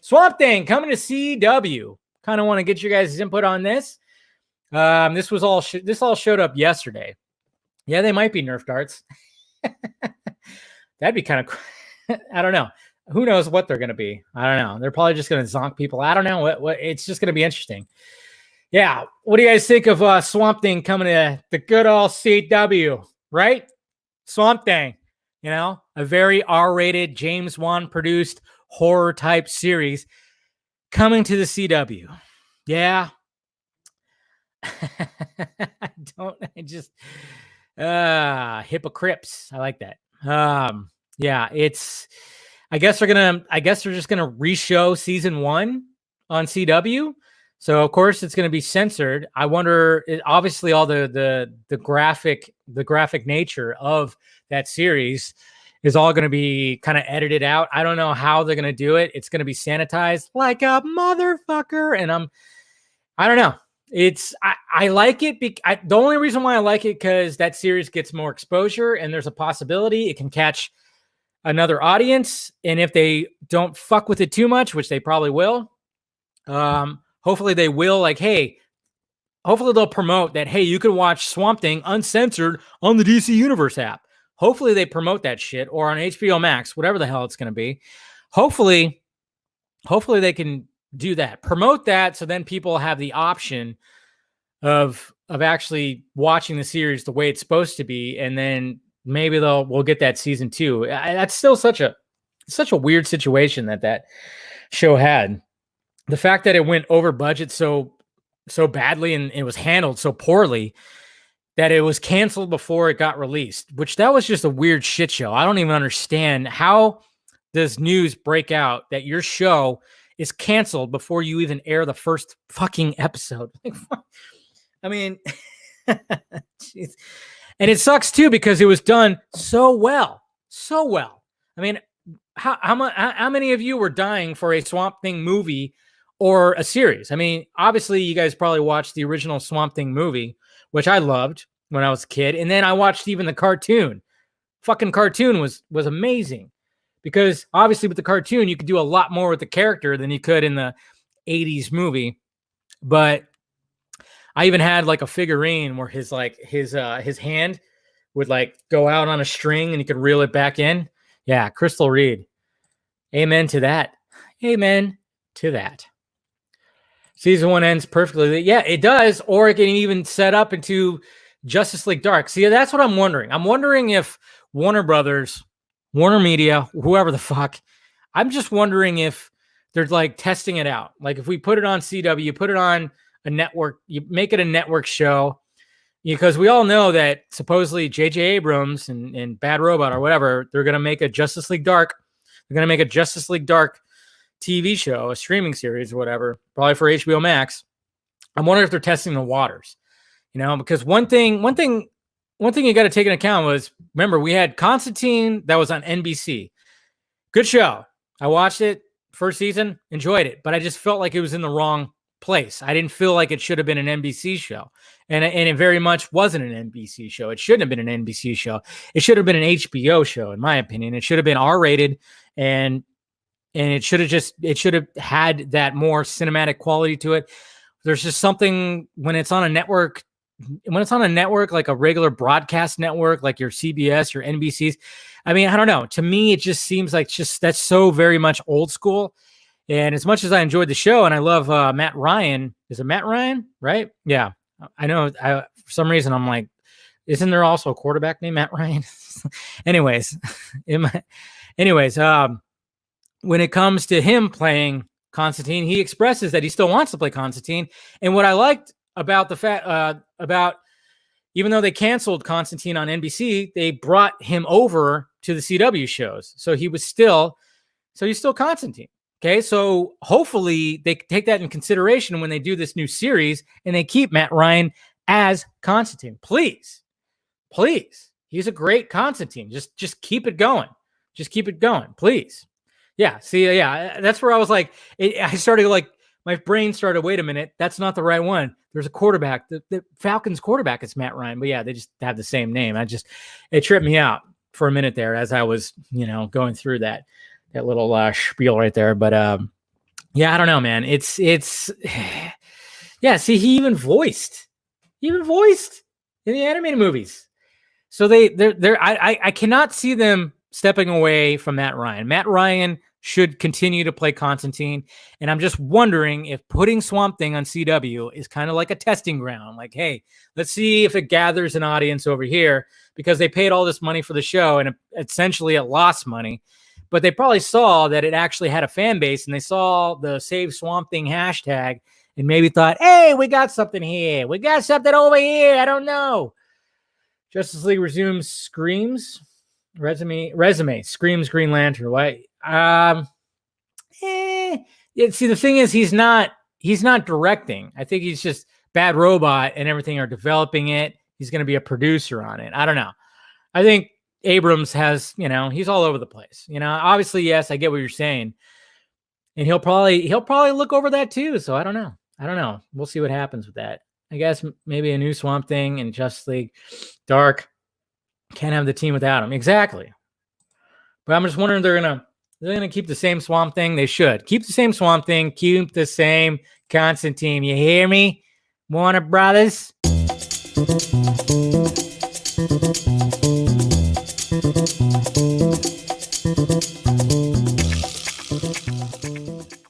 Swamp Thing coming to CW. Kind of want to get your guys' input on this. This all showed up yesterday. Yeah, they might be Nerf darts. That'd be kind of, I don't know. Who knows what they're going to be? I don't know. They're probably just going to zonk people. I don't know. What it's just going to be interesting. Yeah. What do you guys think of Swamp Thing coming to the good old CW, right? Swamp Thing, you know, a very R-rated James Wan produced horror type series coming to the CW. Yeah. Hypocrites. I like that. Yeah, I guess they're just gonna re-show season 1 on CW. So of course it's gonna be censored. I wonder, obviously all the graphic nature of that series is all going to be kind of edited out. I don't know how they're going to do it. It's going to be sanitized like a motherfucker. And I don't know. I like it. The only reason why I like it, because that series gets more exposure and there's a possibility it can catch another audience. And if they don't fuck with it too much, which they probably will, hopefully they will, like, hey, hopefully they'll promote that, hey, you can watch Swamp Thing uncensored on the DC Universe app. Hopefully they promote that shit, or on HBO Max, whatever the hell it's going to be. Hopefully they can do that. Promote that so then people have the option of actually watching the series the way it's supposed to be, and then maybe we'll get that season 2. That's still such a weird situation that show had. The fact that it went over budget so badly and it was handled so poorly that it was canceled before it got released, which that was just a weird shit show. I don't even understand, how does news break out that your show is canceled before you even air the first fucking episode? I mean, geez. And it sucks too, because it was done so well. I mean, how many of you were dying for a Swamp Thing movie or a series? I mean, obviously you guys probably watched the original Swamp Thing movie, which I loved when I was a kid. And then I watched even the cartoon. Fucking cartoon was amazing, because obviously with the cartoon, you could do a lot more with the character than you could in the 80s movie. But I even had like a figurine where his hand would like go out on a string and you could reel it back in. Yeah. Crystal Reed. Amen to that. Amen to that. Season 1 ends perfectly. Yeah, it does. Or it can even set up into Justice League Dark. See, that's what I'm wondering. I'm wondering if Warner Brothers, Warner Media, whoever the fuck, I'm just wondering if they're like testing it out. Like if we put it on CW, put it on a network, you make it a network show, because we all know that supposedly J.J. Abrams and Bad Robot or whatever, they're going to make a Justice League Dark. They're going to make a Justice League Dark TV show, a streaming series or whatever, probably for HBO Max. I'm wondering if they're testing the waters, you know, because one thing you got to take into account was, remember, we had Constantine that was on NBC. Good show. I watched it, first season, enjoyed it, but I just felt like it was in the wrong place. I didn't feel like it should have been an NBC show. And it very much wasn't an NBC show. It shouldn't have been an NBC show. It should have been an HBO show, in my opinion. It should have been R-rated, and it should have had that more cinematic quality to it. There's just something when it's on a network, like a regular broadcast network, like your CBS, your NBCs. I mean, I don't know. To me, it just seems like that's so very much old school. And as much as I enjoyed the show and I love Matt Ryan, is it Matt Ryan? Right? Yeah. I know. For some reason, I'm like, isn't there also a quarterback named Matt Ryan? Anyways, when it comes to him playing Constantine, he expresses that he still wants to play Constantine. And what I liked about the fact, even though they canceled Constantine on NBC, they brought him over to the CW shows. So he's still Constantine. Okay. So hopefully they take that in consideration when they do this new series and they keep Matt Ryan as Constantine. Please. He's a great Constantine. Just keep it going. Just keep it going, please. Yeah. See, yeah, that's where I was like, I started like my brain started, wait a minute, that's not the right one. There's a quarterback. The Falcons quarterback is Matt Ryan, but yeah, they just have the same name. It tripped me out for a minute there as I was, going through that little spiel right there. But yeah, I don't know, man. It's yeah. See, he even voiced in the animated movies. So I cannot see them stepping away from Matt Ryan. Matt Ryan should continue to play Constantine. And I'm just wondering if putting Swamp Thing on CW is kind of like a testing ground. Like, hey, let's see if it gathers an audience over here, because they paid all this money for the show and essentially it lost money. But they probably saw that it actually had a fan base, and they saw the Save Swamp Thing hashtag and maybe thought, hey, we got something here. We got something over here. I don't know. Justice League resumes Screams. Resume. Screams Green Lantern. Why? Yeah, see, the thing is, he's not directing. I think he's just Bad Robot and everything are developing it. He's going to be a producer on it. I don't know. I think Abrams has, he's all over the place. Obviously, yes, I get what you're saying. And he'll probably look over that too. So I don't know. We'll see what happens with that. I guess maybe a new Swamp Thing and Justice League Dark. Can't have the team without him. Exactly. But I'm just wondering, they're gonna keep the same Swamp Thing. They should keep the same Swamp Thing. Keep the same Constantine. You hear me, Warner Brothers?